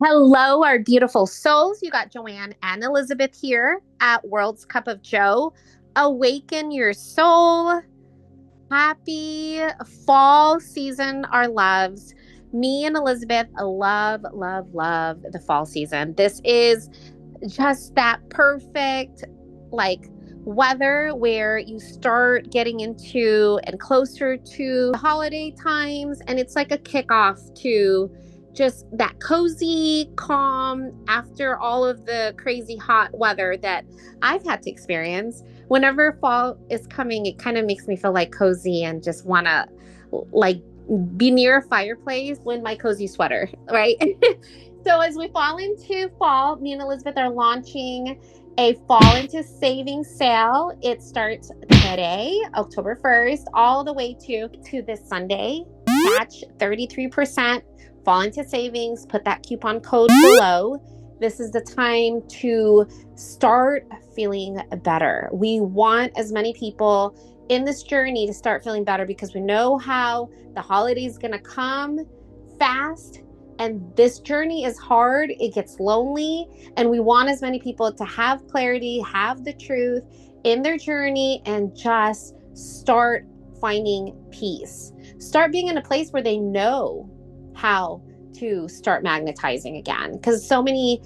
Hello, our beautiful souls. You got Joanne and Elizabeth here at World's Cup of Joe. Awaken your soul. Happy fall season, our loves. Me and Elizabeth love, love, love the fall season. This is just that perfect, like, weather where you start getting into and closer to the holiday times. And it's like a kickoff to just that cozy calm after all of the crazy hot weather that I've had to experience. Whenever fall is coming, it kind of makes me feel like cozy and just want to, like, be near a fireplace with my cozy sweater, right? So as we fall into fall, me and Elizabeth are launching a fall into savings sale. It starts today, October 1st, all the way to this Sunday. Catch 33% fall into savings. Put that coupon code below. This is the time to start feeling better. We want as many people in this journey to start feeling better because we know how the holidays going to come fast, and this journey is hard. It gets lonely, and we want as many people to have clarity, have the truth in their journey, and just start finding peace. Start being in a place where they know how to start magnetizing again, because so many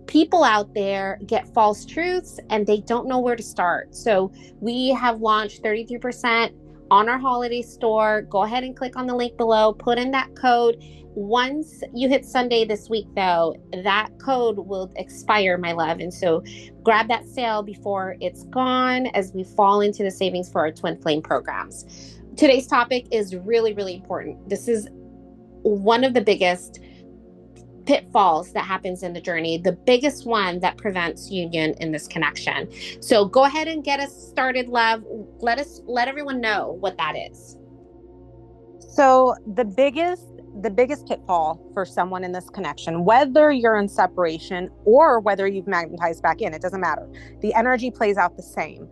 people out there get false truths and they don't know where to start. So we have launched 33% on our holiday store. Go ahead and click on the link below, put in that code. Once you hit Sunday this week, though, that code will expire, my love. And so grab that sale before it's gone as we fall into the savings for our Twin Flame programs. Today's topic is really, really important. This is one of the biggest pitfalls that happens in the journey, the biggest one that prevents union in this connection. So go ahead and get us started, love. Let everyone know what that is. So the biggest pitfall for someone in this connection, whether you're in separation or whether you've magnetized back in, it doesn't matter. The energy plays out the same.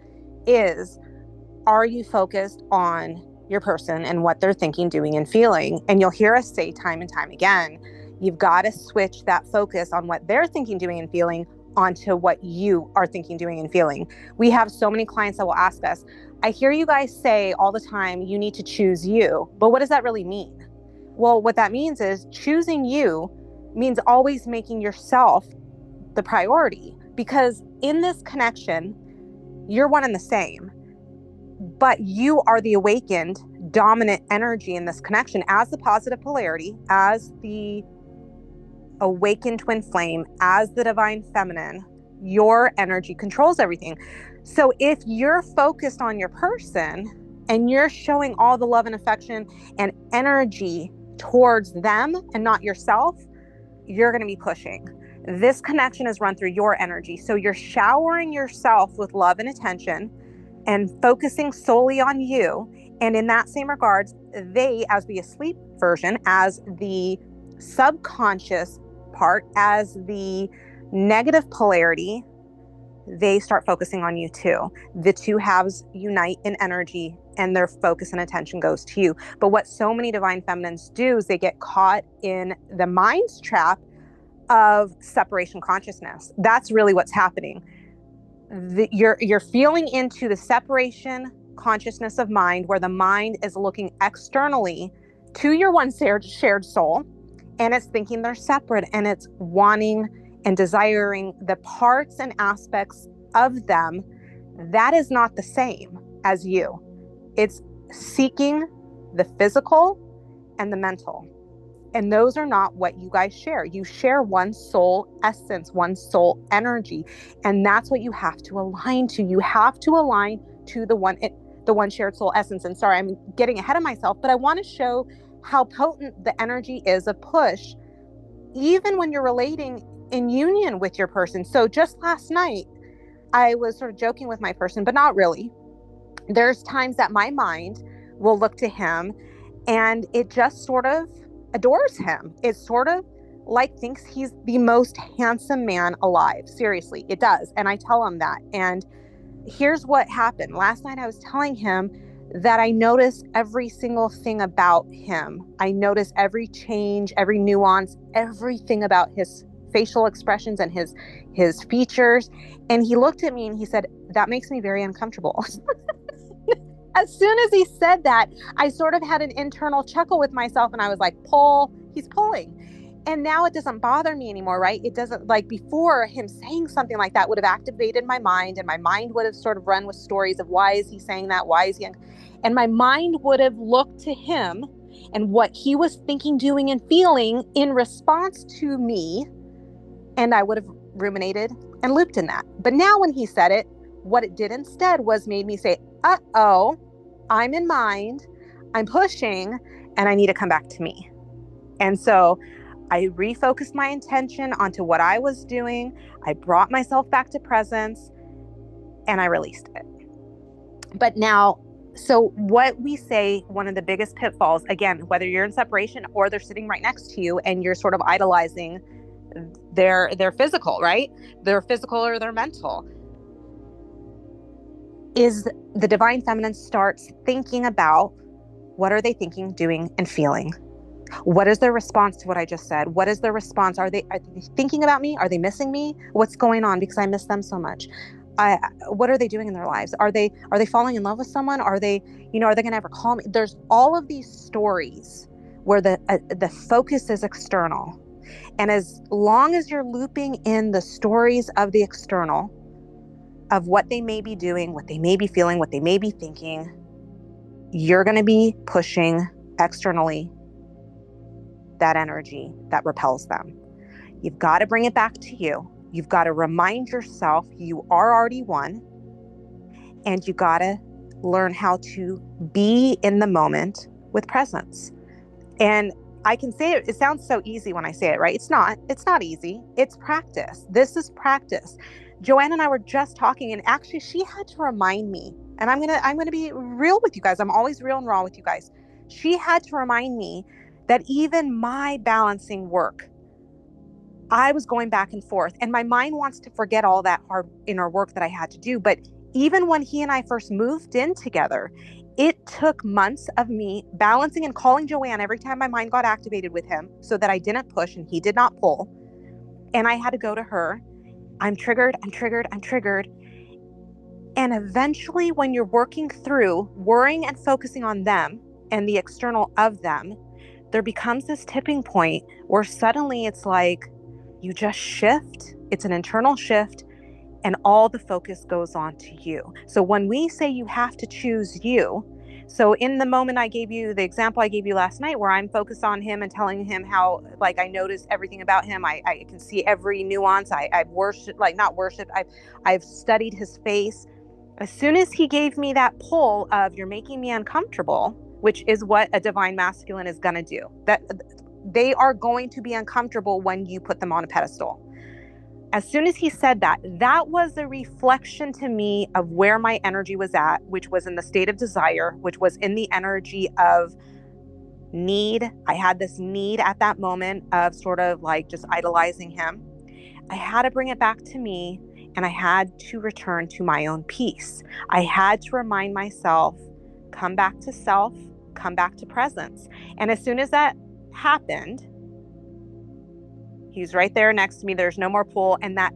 Are you focused on your person and what they're thinking, doing, and feeling? And you'll hear us say time and time again, you've got to switch that focus on what they're thinking, doing, and feeling onto what you are thinking, doing, and feeling. We have so many clients that will ask us, I hear you guys say all the time, you need to choose you, but what does that really mean? Well, what that means is choosing you means always making yourself the priority, because in this connection, you're one and the same, but you are the awakened dominant energy in this connection as the positive polarity, as the awakened twin flame, as the divine feminine. Your energy controls everything. So if you're focused on your person and you're showing all the love and affection and energy towards them and not yourself, you're going to be pushing. This connection is run through your energy. So you're showering yourself with love and attention and focusing solely on you. And in that same regards, they, as the asleep version, as the subconscious part, as the negative polarity, they start focusing on you too. The two halves unite in energy and their focus and attention goes to you. But what so many divine feminines do is they get caught in the mind's trap of separation consciousness. That's really what's happening. You're feeling into the separation consciousness of mind, where the mind is looking externally to your one shared soul, and it's thinking they're separate, and it's wanting and desiring the parts and aspects of them that is not the same as you. It's seeking the physical and the mental. And those are not what you guys share. You share one soul essence, one soul energy. And that's what you have to align to. You have to align to the one shared soul essence. And sorry, I'm getting ahead of myself, but I want to show how potent the energy is of push, even when you're relating in union with your person. So just last night, I was sort of joking with my person, but not really. There's times that my mind will look to him and it just sort of adores him. It sort of like thinks he's the most handsome man alive. Seriously, it does. And I tell him that. And here's what happened. Last night I was telling him that I notice every single thing about him. I notice every change, every nuance, everything about his facial expressions and his features. And he looked at me and he said, "That makes me very uncomfortable." As soon as he said that, I sort of had an internal chuckle with myself and I was like, pull, he's pulling. And now it doesn't bother me anymore, right? It doesn't, like before, him saying something like that would have activated my mind, and my mind would have sort of run with stories of why is he saying that? Why is he? And my mind would have looked to him and what he was thinking, doing, and feeling in response to me. And I would have ruminated and looped in that. But now when he said it, what it did instead was made me say, uh-oh, I'm in mind, I'm pushing, and I need to come back to me. And so I refocused my intention onto what I was doing. I brought myself back to presence and I released it. But now, so what we say, one of the biggest pitfalls, again, whether you're in separation or they're sitting right next to you and you're sort of idolizing their physical, right? Their physical or their mental, is the divine feminine starts thinking about what are they thinking, doing, and feeling. What is their response to what I just said? What is their response? Are they thinking about me? Are they missing me? What's going on? Because I miss them so much. What are they doing in their lives? Are they falling in love with someone? Are they going to ever call me? There's all of these stories where the focus is external. And as long as you're looping in the stories of the external, of what they may be doing, what they may be feeling, what they may be thinking, you're going to be pushing externally that energy that repels them. You've got to bring it back to you. You've got to remind yourself you are already one, and you got to learn how to be in the moment with presence. And I can say it sounds so easy when I say it, right? It's not easy. It's practice. This is practice. Joanne and I were just talking, and actually she had to remind me, and I'm going to be real with you guys. I'm always real and raw with you guys. She had to remind me that even my balancing work, I was going back and forth, and my mind wants to forget all that hard inner work that I had to do. But even when he and I first moved in together, it took months of me balancing and calling Joanne every time my mind got activated with him so that I didn't push and he did not pull. And I had to go to her. I'm triggered. And eventually, when you're working through worrying and focusing on them and the external of them, there becomes this tipping point where suddenly it's like you just shift. It's an internal shift, and all the focus goes on to you. So when we say you have to choose you, so in the moment I gave you, the example I gave you last night, where I'm focused on him and telling him how, like, I notice everything about him. I can see every nuance. I've worshiped, like not worshiped, I've studied his face. As soon as he gave me that pull of you're making me uncomfortable, which is what a divine masculine is going to do, that they are going to be uncomfortable when you put them on a pedestal. As soon as he said that, that was a reflection to me of where my energy was at, which was in the state of desire, which was in the energy of need. I had this need at that moment of sort of like just idolizing him. I had to bring it back to me, and I had to return to my own peace. I had to remind myself, come back to self, come back to presence. And as soon as that happened, he's right there next to me. There's no more pull. And that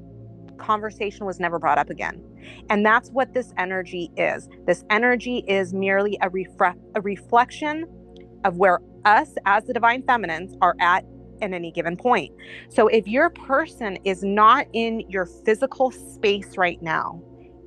conversation was never brought up again. And that's what this energy is. This energy is merely a reflection of where us as the divine feminines are at any given point. So if your person is not in your physical space right now,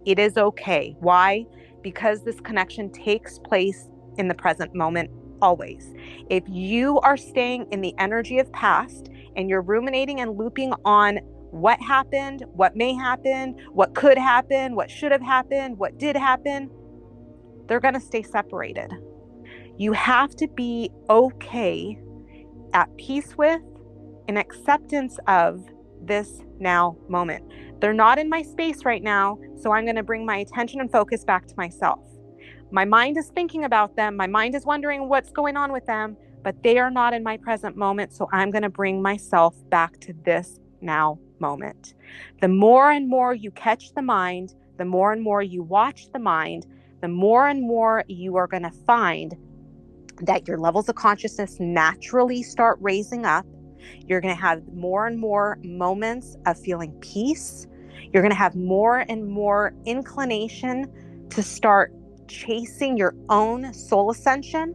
it is okay. Why? Because this connection takes place in the present moment always. If you are staying in the energy of past and you're ruminating and looping on what happened, what may happen, what could happen, what should have happened, what did happen, they're going to stay separated. You have to be okay, at peace with, and acceptance of this now moment. They're not in my space right now, so I'm going to bring my attention and focus back to myself. My mind is thinking about them. My mind is wondering what's going on with them, but they are not in my present moment, so I'm going to bring myself back to this now moment. The more and more you catch the mind, the more and more you watch the mind, the more and more you are going to find that your levels of consciousness naturally start raising up. You're going to have more and more moments of feeling peace. You're going to have more and more inclination to start chasing your own soul ascension.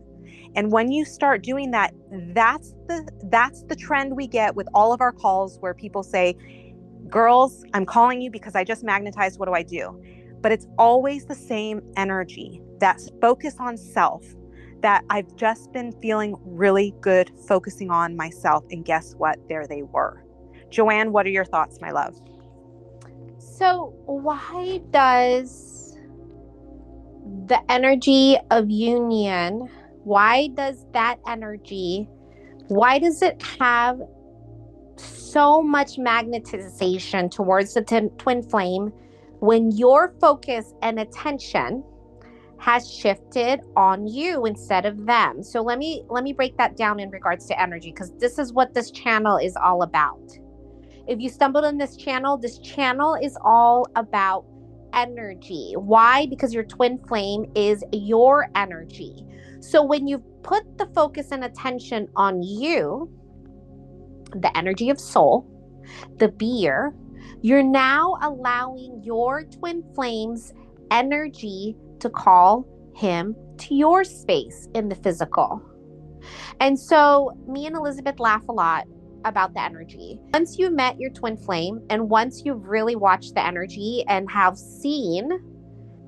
And when you start doing that, that's the trend we get with all of our calls where people say, girls, I'm calling you because I just magnetized. What do I do? But it's always the same energy, that focus on self, that I've just been feeling really good focusing on myself. And guess what? There they were. Joanne, what are your thoughts, my love? So why does the energy of union, why does it have so much magnetization towards the twin flame when your focus and attention has shifted on you instead of them? So let me break that down in regards to energy, because this is what this channel is all about. If you stumbled on this channel is all about energy. Why? Because your twin flame is your energy. So when you put the focus and attention on you, the energy of soul, the beer, you're now allowing your twin flame's energy to call him to your space in the physical. And so me and Elizabeth laugh a lot about the energy. Once you met your twin flame, and once you've really watched the energy and have seen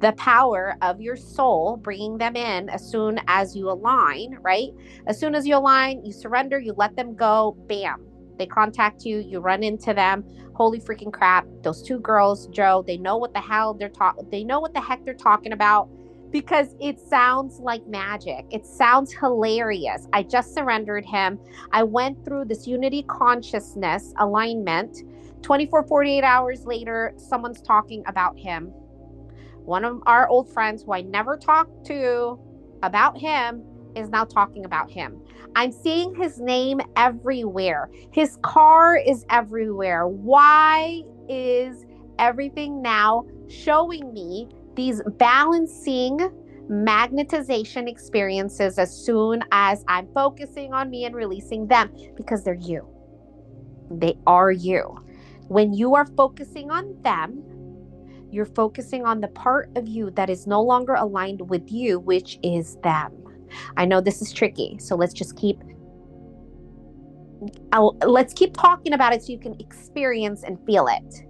the power of your soul bringing them in as soon as you align, right? As soon as you align, you surrender, you let them go, bam. They contact you, you run into them. Holy freaking crap. Those two girls, Joe, they know what the heck they're talking about, because it sounds like magic. It sounds hilarious. I just surrendered him. I went through this unity consciousness alignment. 48 hours later, someone's talking about him. One of our old friends who I never talked to about him is now talking about him. I'm seeing his name everywhere. His car is everywhere. Why is everything now showing me these balancing magnetization experiences as soon as I'm focusing on me and releasing them? Because they're you. They are you. When you are focusing on them, you're focusing on the part of you that is no longer aligned with you, which is them. I know this is tricky, so let's keep talking about it so you can experience and feel it.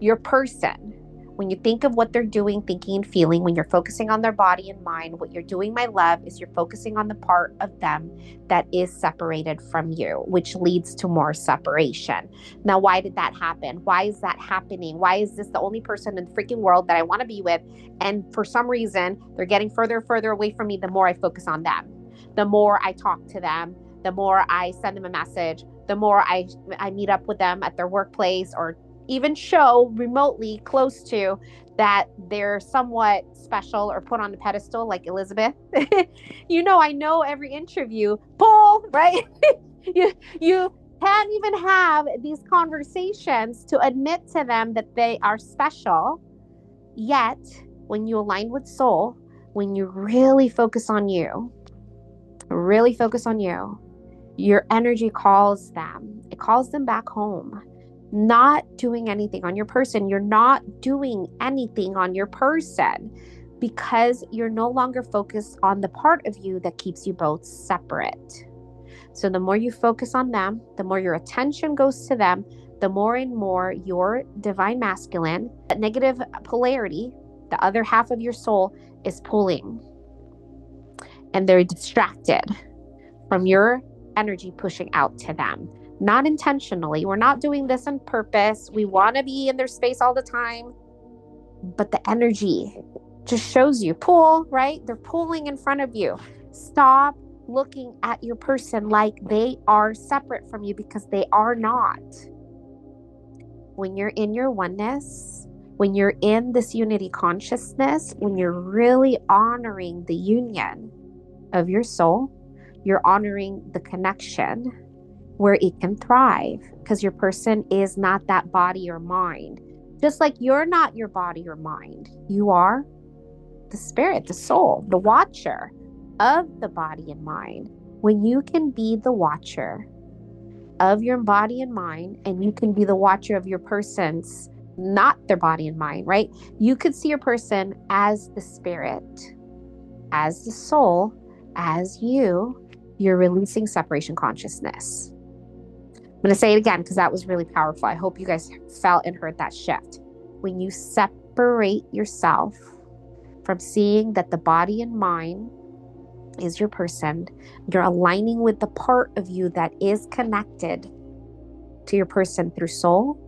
Your person, when you think of what they're doing, thinking, and feeling, when you're focusing on their body and mind, what you're doing, my love, is you're focusing on the part of them that is separated from you, which leads to more separation. Now, why did that happen? Why is that happening? Why is this the only person in the freaking world that I want to be with? And for some reason, they're getting further and further away from me the more I focus on them, the more I talk to them, the more I send them a message, the more I meet up with them at their workplace, or even show remotely close to that they're somewhat special or put on the pedestal, like Elizabeth. I know every interview, Paul, right? you can't even have these conversations to admit to them that they are special. Yet, when you align with soul, when you really focus on you, your energy calls them. It calls them back home. Not doing anything on your person. You're not doing anything on your person because you're no longer focused on the part of you that keeps you both separate. So the more you focus on them, the more your attention goes to them, the more and more your divine masculine, that negative polarity, the other half of your soul, is pulling. And they're distracted from your energy pushing out to them. Not intentionally. We're not doing this on purpose. We want to be in their space all the time. But the energy just shows you. Pull, right? They're pulling in front of you. Stop looking at your person like they are separate from you, because they are not. When you're in your oneness, when you're in this unity consciousness, when you're really honoring the union of your soul, you're honoring the connection where it can thrive, because your person is not that body or mind. Just like you're not your body or mind, you are the spirit, the soul, the watcher of the body and mind. When you can be the watcher of your body and mind, and you can be the watcher of your person's, not their body and mind, right? You could see your person as the spirit, as the soul, as you're releasing separation consciousness. I'm going to say it again because that was really powerful. I hope you guys felt and heard that shift. When you separate yourself from seeing that the body and mind is your person, you're aligning with the part of you that is connected to your person through soul,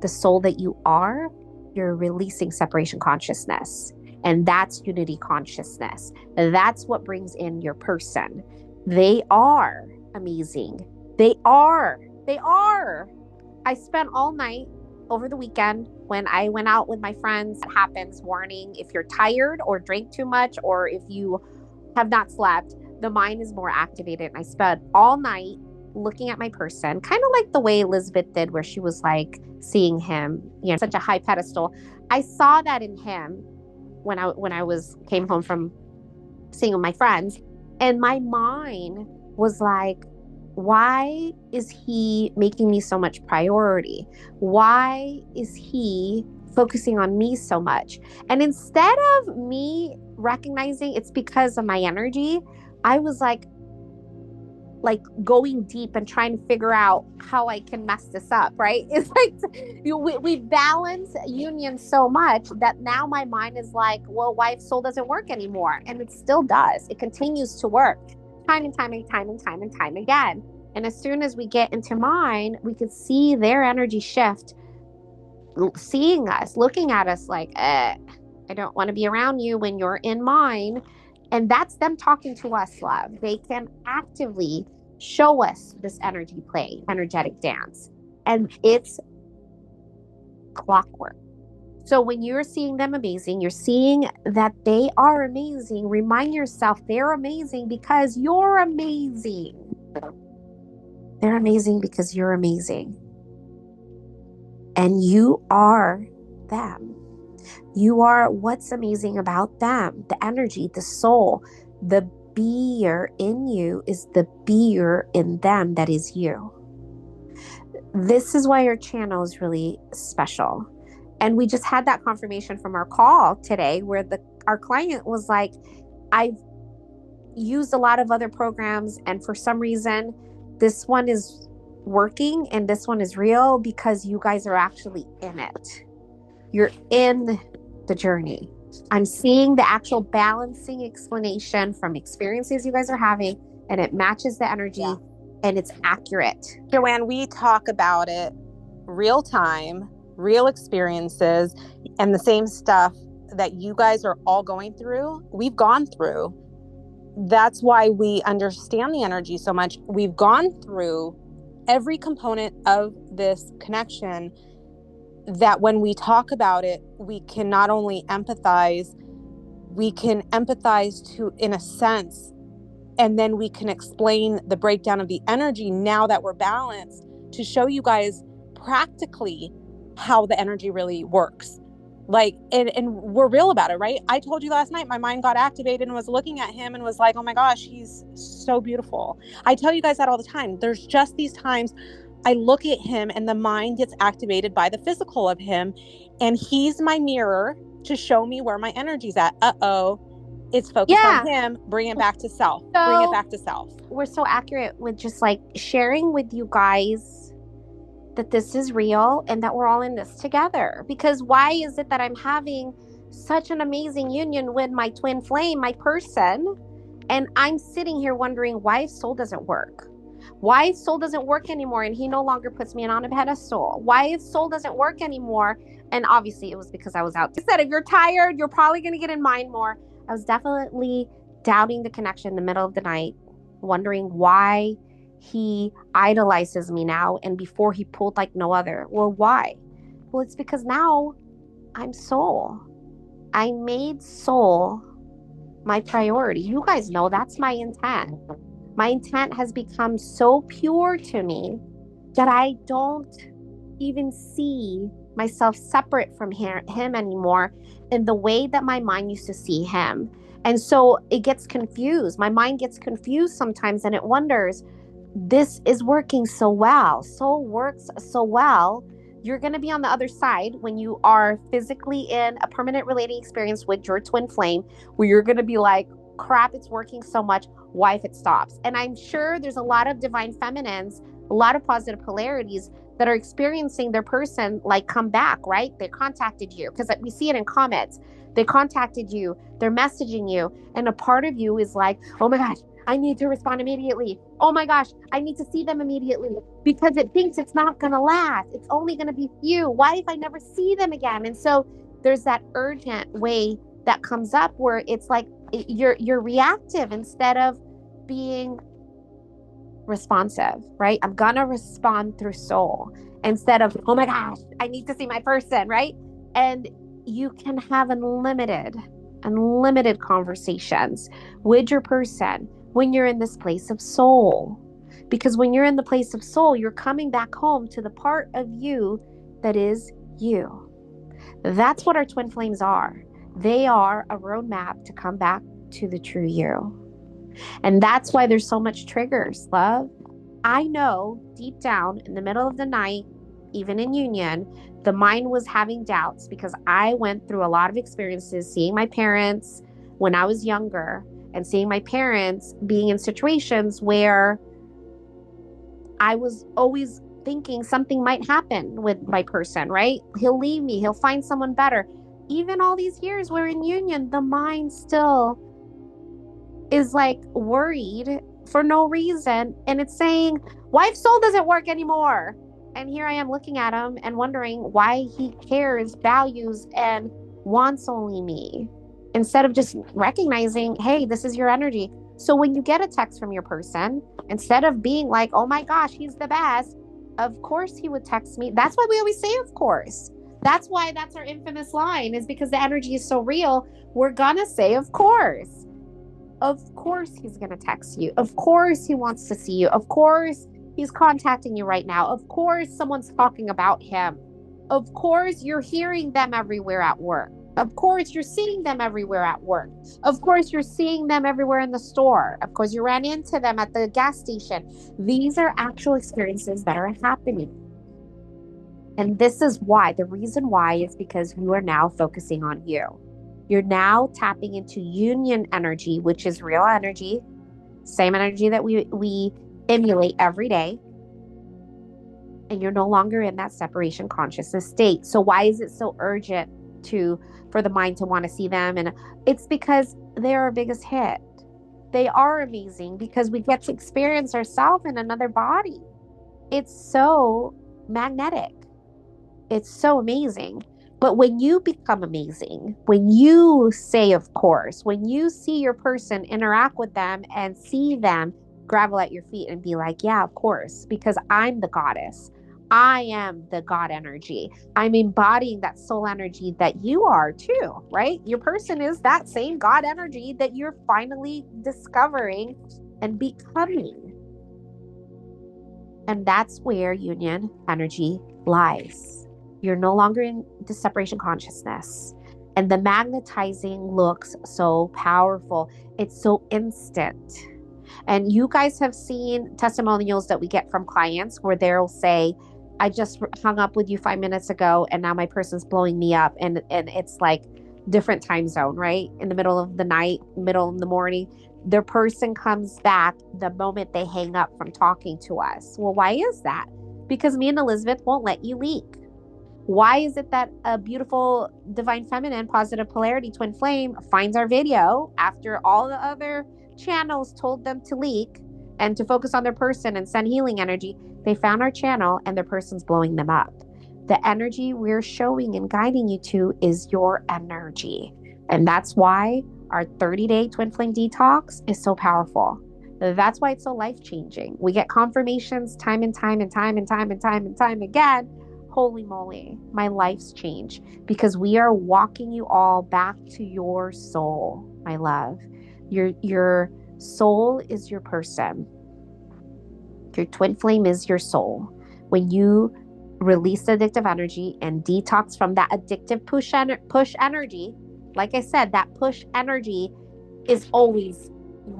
the soul that you are, you're releasing separation consciousness. And that's unity consciousness. That's what brings in your person. They are amazing. They are. I spent all night over the weekend when I went out with my friends. It happens, warning, if you're tired or drank too much, or if you have not slept, the mind is more activated. And I spent all night looking at my person, kind of like the way Elizabeth did, where she was like seeing him, such a high pedestal. I saw that in him when I came home from seeing with my friends, and my mind was like, why is he making me so much priority? Why is he focusing on me so much? And instead of me recognizing it's because of my energy, I was like going deep and trying to figure out how I can mess this up, right? It's like we balance union so much that now my mind is like, well, why if soul doesn't work anymore? And it still does. It continues to work time and time again. And as soon as we get into mind, we could see their energy shift, seeing us, looking at us like, I don't want to be around you when you're in mine. And that's them talking to us, love. They can actively show us this energy play, energetic dance. And it's clockwork. So when you're seeing them amazing, you're seeing that they are amazing. Remind yourself they're amazing because you're amazing. They're amazing because you're amazing. And you are them. You are what's amazing about them. The energy, the soul, the beer in you is the beer in them that is you. This is why your channel is really special. And we just had that confirmation from our call today where our client was like, I've used a lot of other programs and for some reason this one is working and this one is real because you guys are actually in it. You're in the journey. I'm seeing the actual balancing explanation from experiences you guys are having, and it matches the energy and it's accurate. Joanne, we talk about it real time, real experiences, and the same stuff that you guys are all going through, we've gone through. That's why we understand the energy so much. We've gone through every component of this connection, that when we talk about it, we can not only empathize, we can empathize to, in a sense, and then we can explain the breakdown of the energy now that we're balanced to show you guys practically how the energy really works. Like, and we're real about it, right? I told you last night, my mind got activated and was looking at him and was like, oh my gosh, he's so beautiful. I tell you guys that all the time. There's just these times I look at him and the mind gets activated by the physical of him. And he's my mirror to show me where my energy's at. It's focused on him. Bring it back to self. Bring it back to self. We're so accurate with just like sharing with you guys that this is real and that we're all in this together. Because why is it that I'm having such an amazing union with my twin flame, my person, and I'm sitting here wondering why soul doesn't work? Why if soul doesn't work anymore and he no longer puts me on a pedestal? Why if soul doesn't work anymore? And obviously it was because I was out. I said, if you're tired, you're probably going to get in mind more. I was definitely doubting the connection in the middle of the night, wondering why he idolizes me now and before he pulled like no other. Well, why? Well, it's because now I'm soul. I made soul my priority. You guys know that's my intent. My intent has become so pure to me that I don't even see myself separate from him anymore in the way that my mind used to see him. And so it gets confused. My mind gets confused sometimes and it wonders, this is working so well. Soul works so well. You're going to be on the other side when you are physically in a permanent relating experience with your twin flame, where you're going to be like, crap, it's working so much. Why if it stops? And I'm sure there's a lot of divine feminines, a lot of positive polarities that are experiencing their person like come back, right? They contacted you because we see it in comments. They contacted you, they're messaging you, and a part of you is like, oh my gosh, I need to respond immediately. Oh my gosh, I need to see them immediately because it thinks it's not going to last. It's only going to be few. Why if I never see them again? And so there's that urgent way that comes up where it's like you're reactive instead of being responsive, right? I'm going to respond through soul instead of, oh my gosh, I need to see my person, right? And you can have unlimited conversations with your person when you're in this place of soul. Because when you're in the place of soul, you're coming back home to the part of you that is you. That's what our twin flames are. They are a roadmap to come back to the true you. And that's why there's so much triggers, love. I know deep down in the middle of the night, even in union, the mind was having doubts because I went through a lot of experiences seeing my parents when I was younger and seeing my parents being in situations where I was always thinking something might happen with my person, right? He'll leave me, he'll find someone better. Even all these years we're in union, the mind still is like worried for no reason. And it's saying, wife soul doesn't work anymore. And here I am looking at him and wondering why he cares, values, and wants only me instead of just recognizing, hey, this is your energy. So when you get a text from your person, instead of being like, oh my gosh, he's the best, of course he would text me. That's why we always say, of course. That's why that's our infamous line, is because the energy is so real. We're gonna say, of course. Of course he's gonna text you. Of course he wants to see you. Of course he's contacting you right now. Of course someone's talking about him. Of course you're hearing them everywhere at work. Of course you're seeing them everywhere at work. Of course you're seeing them everywhere in the store. Of course you ran into them at the gas station. These are actual experiences that are happening. And this is why, the reason why is because you are now focusing on you. You're now tapping into union energy, which is real energy, same energy that we emulate every day. And you're no longer in that separation consciousness state. So why is it so urgent for the mind to want to see them? And it's because they're our biggest hit. They are amazing because we get to experience ourselves in another body. It's so magnetic. It's so amazing. But when you become amazing, when you say, of course, when you see your person, interact with them and see them gravel at your feet and be like, yeah, of course, because I'm the goddess. I am the God energy. I'm embodying that soul energy that you are too, right? Your person is that same God energy that you're finally discovering and becoming. And that's where union energy lies. You're no longer in the separation consciousness. And the magnetizing looks so powerful. It's so instant. And you guys have seen testimonials that we get from clients where they'll say, I just hung up with you 5 minutes ago and now my person's blowing me up. And it's like different time zone, right? In the middle of the night, middle of the morning, their person comes back the moment they hang up from talking to us. Well, why is that? Because me and Elizabeth won't let you leak. Why is it that a beautiful divine feminine positive polarity twin flame finds our video after all the other channels told them to leak and to focus on their person and send healing energy? They found our channel and their person's blowing them up. The energy we're showing and guiding you to is your energy. And that's why our 30-day twin flame detox is so powerful. That's why it's so life-changing. We get confirmations time and time again. Holy moly, my life's changed because we are walking you all back to your soul, my love. Your soul is your person. Your twin flame is your soul. When you release the addictive energy and detox from that addictive push energy. Like I said, that push energy is always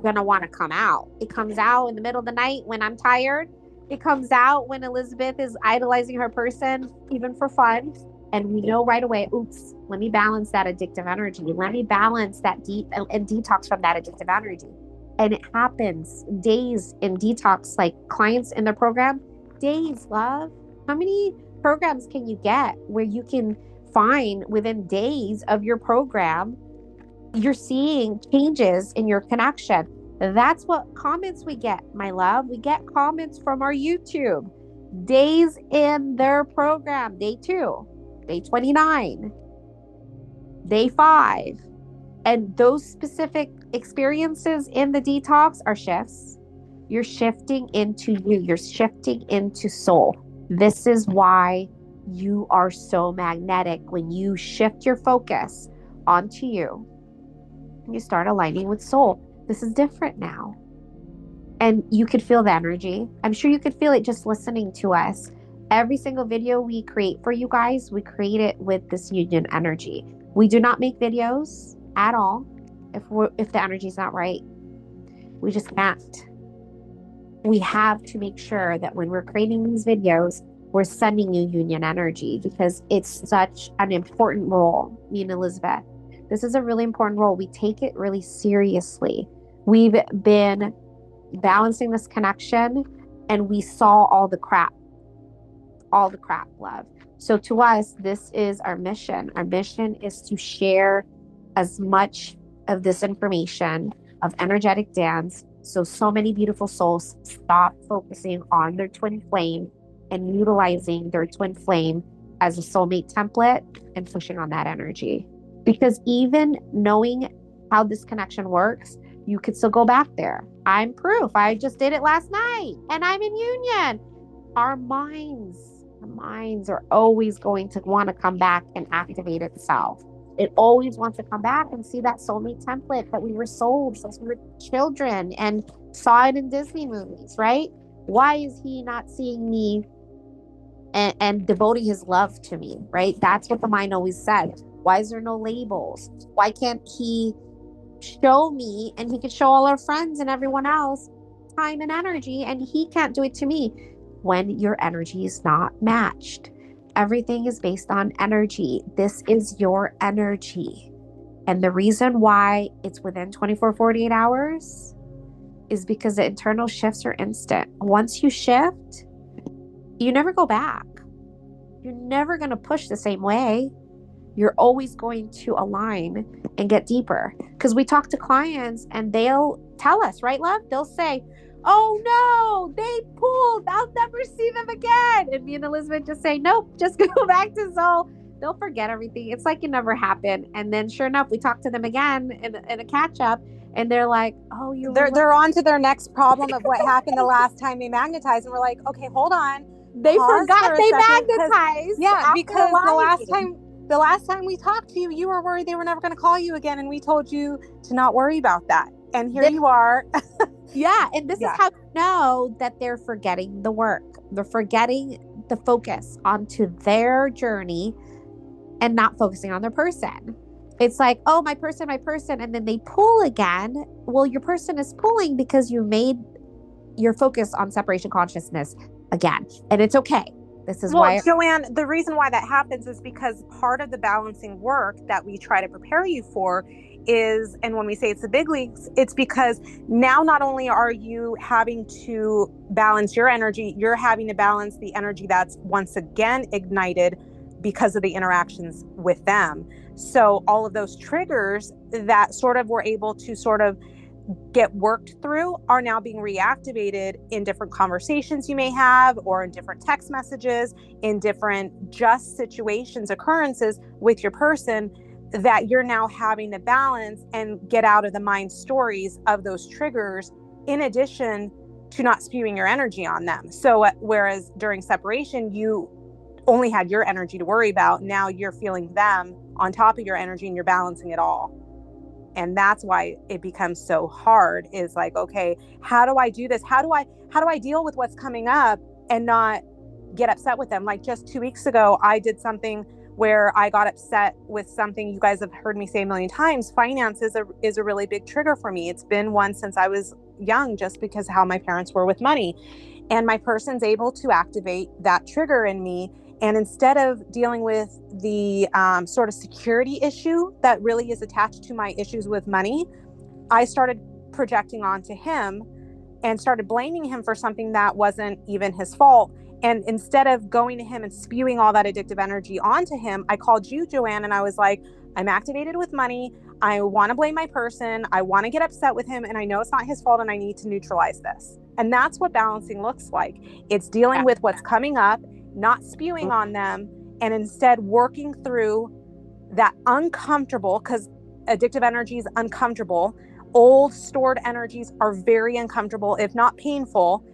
going to want to come out. It comes out in the middle of the night when I'm tired. It comes out when Elizabeth is idolizing her person, even for fun. And we know right away, oops, let me balance that addictive energy. Let me balance that and detox from that addictive energy. And it happens days in detox, like clients in their program, days, love. How many programs can you get where you can find within days of your program, you're seeing changes in your connection? That's what comments we get, my love. We get comments from our YouTube. Days in their program, day 2, day 29, day 5. And those specific experiences in the detox are shifts. You're shifting into you. You're shifting into soul. This is why you are so magnetic. When you shift your focus onto you, you start aligning with soul. This is different now. And you could feel the energy. I'm sure you could feel it just listening to us. Every single video we create for you guys, we create it with this union energy. We do not make videos at all if the energy is not right. We just can't. We have to make sure that when we're creating these videos, we're sending you union energy, because it's such an important role. Me and Elizabeth, this is a really important role. We take it really seriously. We've been balancing this connection, and we saw all the crap, love. So to us, this is our mission. Our mission is to share as much of this information of energetic dance, so many beautiful souls stop focusing on their twin flame and utilizing their twin flame as a soulmate template and pushing on that energy. Because even knowing how this connection works, you could still go back there. I'm proof. I just did it last night and I'm in union. Our minds are always going to want to come back and activate itself. It always wants to come back and see that soulmate template that we were sold since we were children and saw it in Disney movies, right? Why is he not seeing me and devoting his love to me, right? That's what the mind always said. Why is there no labels? Why can't he show me, and he could show all our friends and everyone else time and energy, and he can't do it to me? When your energy is not matched. Everything is based on energy. This is your energy. And the reason why it's within 24, 48 hours is because the internal shifts are instant. Once you shift, you never go back. You're never going to push the same way. You're always going to align and get deeper. Because we talk to clients and they'll tell us, right, love? They'll say, oh no, they pulled, I'll never see them again. And me and Elizabeth just say, nope, just go back to soul. They'll forget everything. It's like it never happened. And then sure enough, we talk to them again in a catch up, and they're like, oh, they're on to their next problem of what happened the last time they magnetized. And we're like, okay, hold on. They forgot they magnetized. Yeah, because the last time we talked to you, you were worried they were never going to call you again. And we told you to not worry about that. And here you are. Yeah. And this is how you know that they're forgetting the work. They're forgetting the focus onto their journey and not focusing on their person. It's like, oh, my person. And then they pull again. Well, your person is pulling because you made your focus on separation consciousness again. And it's okay. This is why, Joanne, the reason why that happens is because part of the balancing work that we try to prepare you for is, and when we say it's the big leagues, it's because now not only are you having to balance your energy, you're having to balance the energy that's once again ignited because of the interactions with them. So all of those triggers that sort of were able to sort of get worked through are now being reactivated in different conversations you may have, or in different text messages, in different just situations, occurrences with your person, that you're now having to balance and get out of the mind stories of those triggers, in addition to not spewing your energy on them. So whereas during separation, you only had your energy to worry about, now you're feeling them on top of your energy and you're balancing it all. And that's why it becomes so hard, is like, okay, how do I do this? How do I deal with what's coming up and not get upset with them. Like just 2 weeks ago, I did something where I got upset with something. You guys have heard me say a million times, finance is a really big trigger for me. It's been one since I was young, just because how my parents were with money. And my person's able to activate that trigger in me. And instead of dealing with the sort of security issue that really is attached to my issues with money, I started projecting onto him and started blaming him for something that wasn't even his fault. And instead of going to him and spewing all that addictive energy onto him, I called you, Joanne, and I was like, I'm activated with money. I want to blame my person. I want to get upset with him. And I know it's not his fault, and I need to neutralize this. And that's what balancing looks like. It's dealing with what's coming up, not spewing on them, and instead working through that uncomfortable, because addictive energy is uncomfortable. Old stored energies are very uncomfortable, if not painful,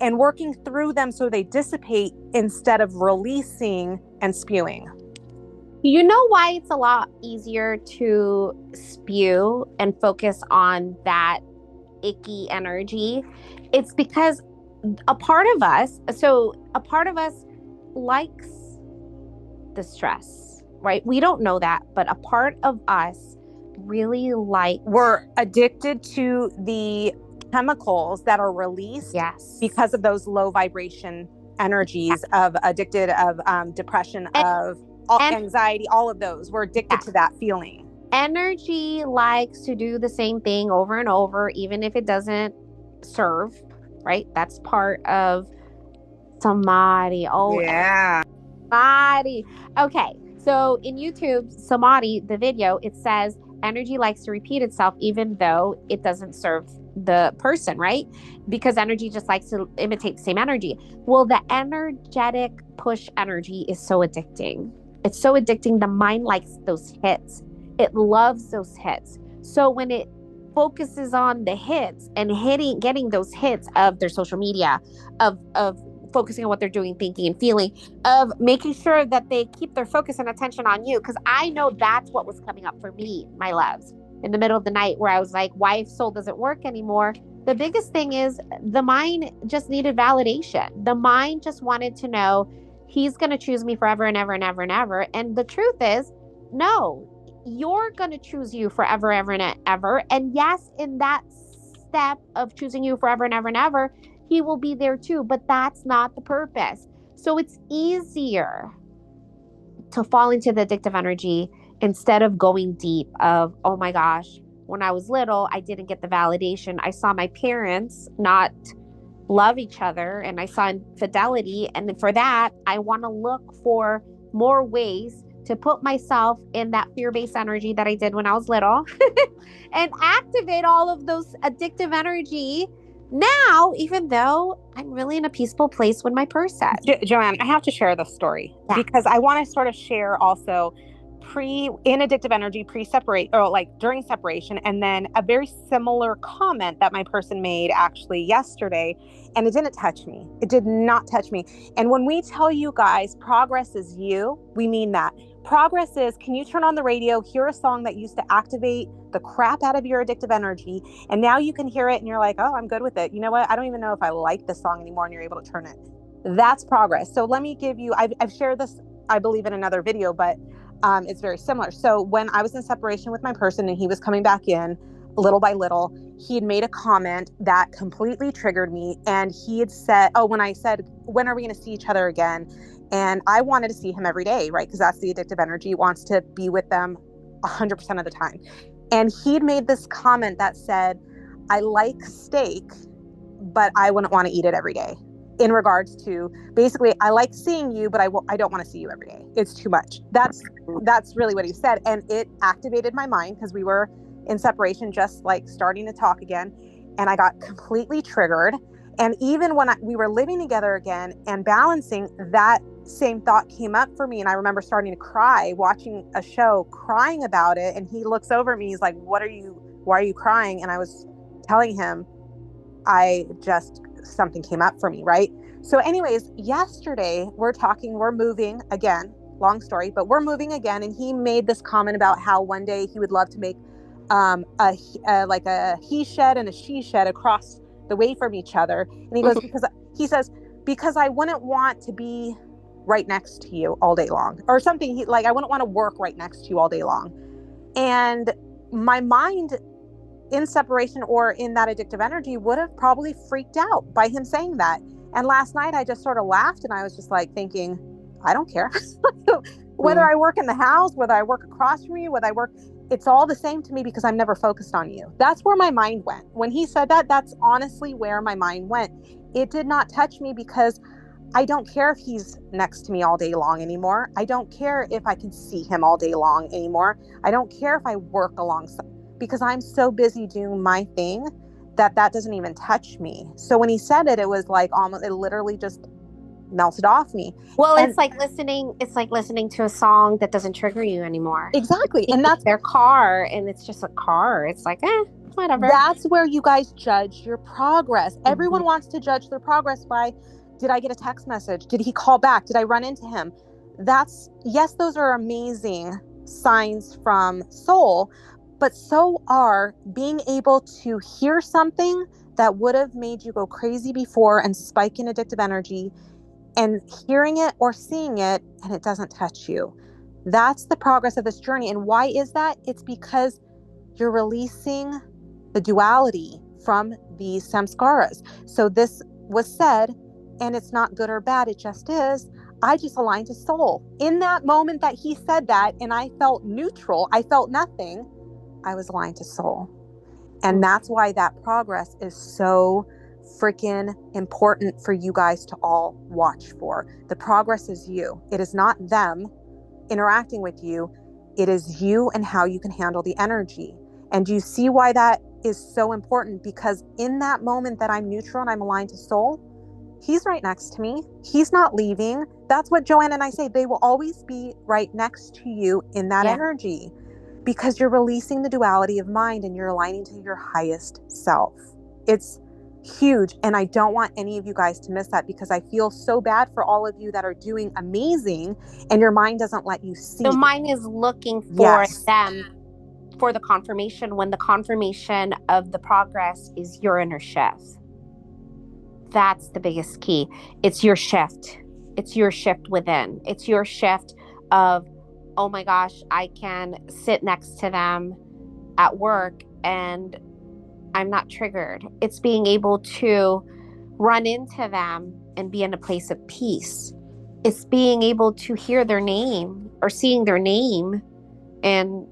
and working through them so they dissipate instead of releasing and spewing. You know why it's a lot easier to spew and focus on that icky energy? It's because a part of us likes the stress, right? We don't know that, but a part of us really we're addicted to the chemicals that are released because of those low vibration energies of addicted, of depression, of anxiety, all of those. We're addicted to that feeling. Energy likes to do the same thing over and over, even if it doesn't serve, right? That's part of samadhi. Oh, yeah. Samadhi. Okay. So in YouTube, samadhi, the video, it says energy likes to repeat itself even though it doesn't serve the person, right? Because energy just likes to imitate the same energy. Well, the energetic push energy is so addicting. It's so addicting. The mind likes those hits. It loves those hits. So when it focuses on the hits and getting those hits of their social media, of focusing on what they're doing, thinking, and feeling, of making sure that they keep their focus and attention on you. Because I know that's what was coming up for me, my loves, in the middle of the night, where I was like, why if soul doesn't work anymore? The biggest thing is the mind just needed validation. The mind just wanted to know he's going to choose me forever and ever and ever and ever. And the truth is, no, you're going to choose you forever, ever and ever. And yes, in that step of choosing you forever and ever and ever, he will be there too, but that's not the purpose. So it's easier to fall into the addictive energy instead of going deep of, oh my gosh, when I was little, I didn't get the validation. I saw my parents not love each other, and I saw infidelity. And for that, I want to look for more ways to put myself in that fear-based energy that I did when I was little and activate all of those addictive energy now, even though I'm really in a peaceful place with my person. Joanne, I have to share this story because I want to sort of share also in addictive energy, pre-separate, or like during separation, and then a very similar comment that my person made actually yesterday, and it didn't touch me. It did not touch me. And when we tell you guys progress is you, we mean that. Progress is, can you turn on the radio, hear a song that used to activate the crap out of your addictive energy, and now you can hear it and you're like, oh, I'm good with it. You know what? I don't even know if I like this song anymore, and you're able to turn it. That's progress. So let me give you, I've shared this, I believe, in another video, but it's very similar. So when I was in separation with my person and he was coming back in little by little, he had made a comment that completely triggered me. And he had said, when I said, when are we going to see each other again? And I wanted to see him every day, right? Because that's the addictive energy. He wants to be with them 100% of the time. And he'd made this comment that said, I like steak, but I wouldn't want to eat it every day. In regards to, basically, I like seeing you, but I don't want to see you every day. It's too much. That's really what he said. And it activated my mind because we were in separation, just like starting to talk again. And I got completely triggered. And even when we were living together again and balancing, that same thought came up for me. And I remember starting to cry, watching a show, crying about it. And he looks over at me. He's like, why are you crying? And I was telling him, something came up for me, right? So anyways, yesterday we're moving again, long story, but we're moving again. And he made this comment about how one day he would love to make like a he shed and a she shed across the way from each other. And he goes, because he says, because I wouldn't want to be right next to you all day long or something. Like, I wouldn't want to work right next to you all day long. And my mind in separation or in that addictive energy would have probably freaked out by him saying that. And last night I just sort of laughed and I was just like thinking, I don't care. Whether I work in the house, whether I work across from you, whether I work, it's all the same to me because I'm never focused on you. That's where my mind went. When he said that, that's honestly where my mind went. It did not touch me because I don't care if he's next to me all day long anymore. I don't care if I can see him all day long anymore. I don't care if I work alongside, because I'm so busy doing my thing that doesn't even touch me. So when he said it, it was like almost, it literally just melted off me. Well, And it's like listening to a song that doesn't trigger you anymore. exactly. And that's their car and it's just a car. It's like, whatever. That's where you guys judge your progress. Everyone wants to judge their progress by, did I get a text message? Did he call back? Did I run into him? Yes, those are amazing signs from soul, but so are being able to hear something that would have made you go crazy before and spike in addictive energy, and hearing it or seeing it and it doesn't touch you. That's the progress of this journey. And why is that? It's because you're releasing the duality from these samskaras. So this was said, and it's not good or bad, it just is. I just aligned to soul. In that moment that he said that, and I felt neutral, I felt nothing, I was aligned to soul. And that's why that progress is so freaking important for you guys to all watch for. The progress is you. It is not them interacting with you. It is you and how you can handle the energy. And do you see why that is so important? Because in that moment that I'm neutral and I'm aligned to soul, he's right next to me. He's not leaving. That's what Joanne and I say. They will always be right next to you in that energy, because you're releasing the duality of mind and you're aligning to your highest self. It's huge. And I don't want any of you guys to miss that, because I feel so bad for all of you that are doing amazing and your mind doesn't let you see. The mind is looking for them for the confirmation, when the confirmation of the progress is your inner shift. That's the biggest key. It's your shift. It's your shift within. It's your shift of, oh my gosh, I can sit next to them at work and I'm not triggered. It's being able to run into them and be in a place of peace. It's being able to hear their name or seeing their name and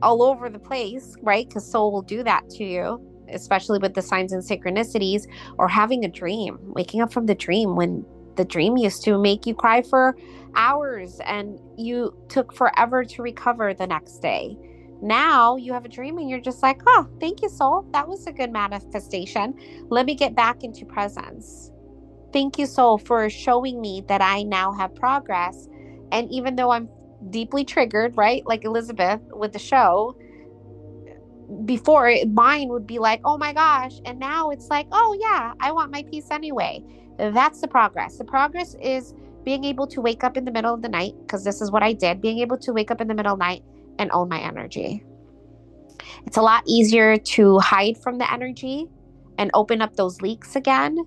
all over the place, right? Because soul will do that to you, especially with the signs and synchronicities, or having a dream, waking up from the dream, when the dream used to make you cry for hours and you took forever to recover the next day. Now you have a dream and you're just like, oh, thank you, soul. That was a good manifestation. Let me get back into presence. Thank you, soul, for showing me that I now have progress. And even though I'm deeply triggered, right? Like Elizabeth with the show, before mine would be like, oh my gosh. And now it's like, oh yeah, I want my peace anyway. That's the progress. The progress is being able to wake up in the middle of the night, because this is what I did, being able to wake up in the middle of the night and own my energy. It's a lot easier to hide from the energy and open up those leaks again,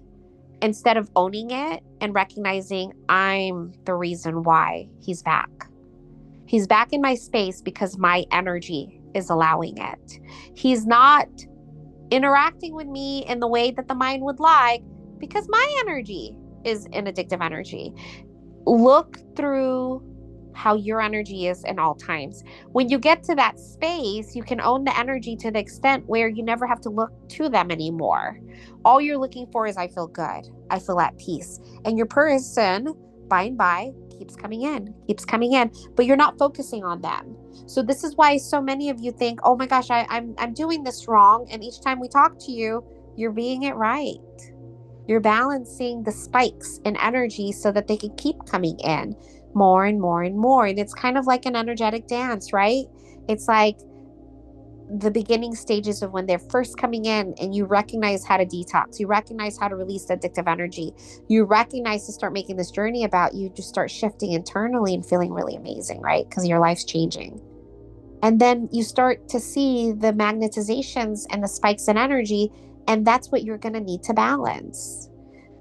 instead of owning it and recognizing I'm the reason why he's back. He's back in my space because my energy is allowing it. He's not interacting with me in the way that the mind would like because my energy is an addictive energy. Look through how your energy is in all times. When you get to that space, you can own the energy to the extent where you never have to look to them anymore. All you're looking for is, I feel good. I feel at peace. And your person, by and by, keeps coming in, but you're not focusing on them. So this is why so many of you think, oh my gosh, I'm doing this wrong. And each time we talk to you, you're being it right. You're balancing the spikes in energy so that they can keep coming in more and more and more. And it's kind of like an energetic dance, right? It's like the beginning stages of when they're first coming in, and you recognize how to detox, you recognize how to release the addictive energy, you recognize to start making this journey about you, just start shifting internally and feeling really amazing, right? Because your life's changing. And then you start to see the magnetizations and the spikes in energy, and that's what you're going to need to balance.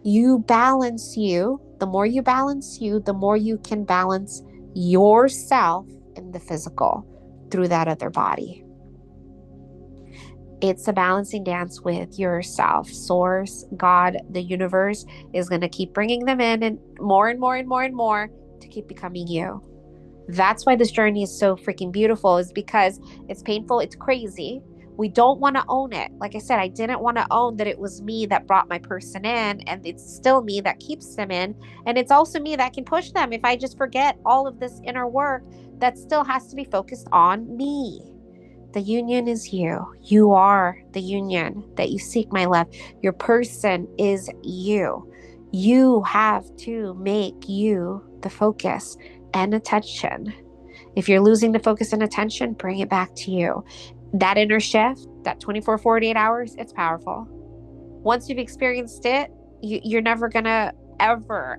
You balance you. The more you balance you, the more you can balance yourself in the physical through that other body. It's a balancing dance with yourself. Source, God, the universe is going to keep bringing them in and more and more and more and more to keep becoming you. That's why this journey is so freaking beautiful, is because it's painful. It's crazy. We don't want to own it. Like I said, I didn't want to own that it was me that brought my person in, and it's still me that keeps them in. And it's also me that can push them if I just forget all of this inner work that still has to be focused on me. The union is you. You are the union that you seek, my love. Your person is you. You have to make you the focus and attention. If you're losing the focus and attention, bring it back to you. That inner shift, that 24, 48 hours, it's powerful. Once you've experienced it, you're never going to ever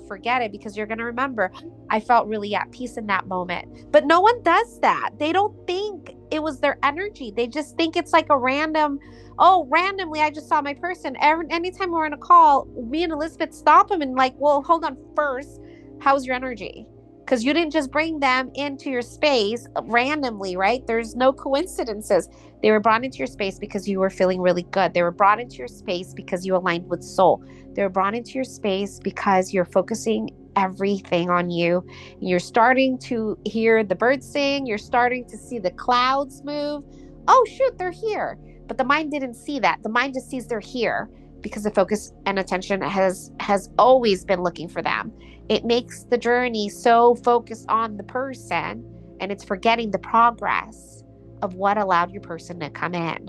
forget it, because you're going to remember, I felt really at peace in that moment. But no one does that. They don't think it was their energy. They just think it's like a randomly, I just saw my person. Anytime we're on a call, me and Elizabeth stop them and like, well, hold on first. How's your energy? Because you didn't just bring them into your space randomly, right? There's no coincidences. They were brought into your space because you were feeling really good. They were brought into your space because you aligned with soul. They were brought into your space because you're focusing everything on you. You're starting to hear the birds sing. You're starting to see the clouds move. Oh, shoot, they're here. But the mind didn't see that. The mind just sees they're here because the focus and attention has always been looking for them. It makes the journey so focused on the person, and it's forgetting the progress of what allowed your person to come in.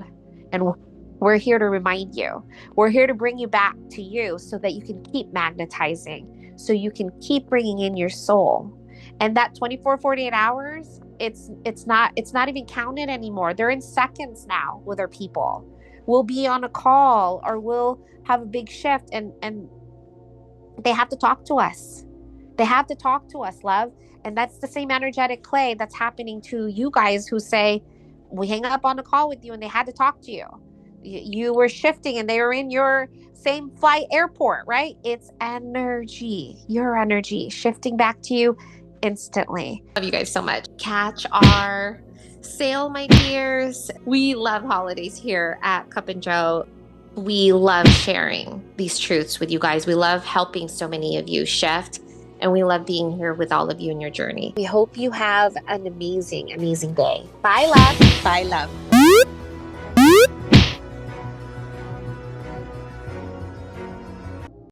And we're here to remind you. We're here to bring you back to you so that you can keep magnetizing, so you can keep bringing in your soul. And that 24, 48 hours, it's not even counted anymore. They're in seconds now with our people. We'll be on a call or we'll have a big shift, and they have to talk to us. They have to talk to us, love. And that's the same energetic play that's happening to you guys who say, we hang up on the call with you and they had to talk to you. You were shifting and they were in your same flight airport, right? It's energy, your energy shifting back to you instantly. Love you guys so much. Catch our sale, my dears. We love holidays here at Cup and Joe. We love sharing these truths with you guys. We love helping so many of you shift, and we love being here with all of you in your journey. We hope you have an amazing, amazing day. Bye, love. Bye, love.